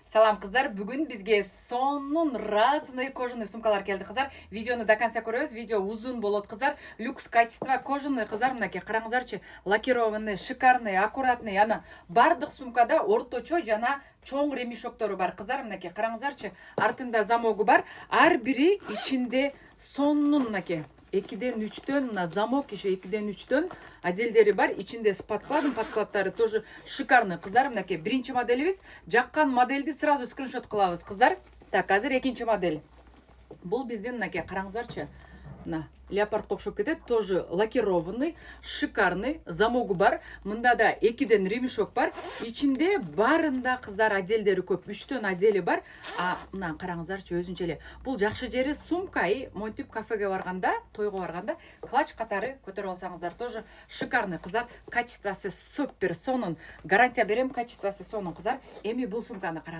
Салам кыздар, бүгүн бизге сонун разный кожаный сумкалар келди кыздар. Видеону до конца көрөбүз. Видео узун болот кыздар. Люкс качество кожаный кыздар, мынакей караңыздарчы. Лакированный, шикарный, аккуратный. Ана бардык сумкада орточо жана чоң ремешоктору бар кыздар, мынакей караңыздарчы. Артында замогу бар. Ар бири ичинде сонун мынакей 2-ден 3-төн на замок еще 2-ден 3-төн отделдери бар. Ичинде с подкладдары тоже шикарный кыздар. Мынакей биринчи моделибиз. Жаккан модельди сразу скриншот кылабыз кыздар. Так, азыр экинчи модель. Бул биздин мынакей караңыздарчы. На леопардка окшоп кетет, тоже лакированный, шикарный, замогу бар. Мында да 2-ден ремешок бар. Ичинде барында кыздар отделдери көп, 3-төн отдели бар. Мына караңыздарчы өзүнчө эле. Бул жакшы жери сумка и монтип кафеге барганда, тойго барганда клатч катары көтөрүп алсаңыздар, тоже шикарный кыздар. Качествосы супер, сонун. Гарантия берем, качествосы сонун кыздар. Эми бул сумканы караңыздар.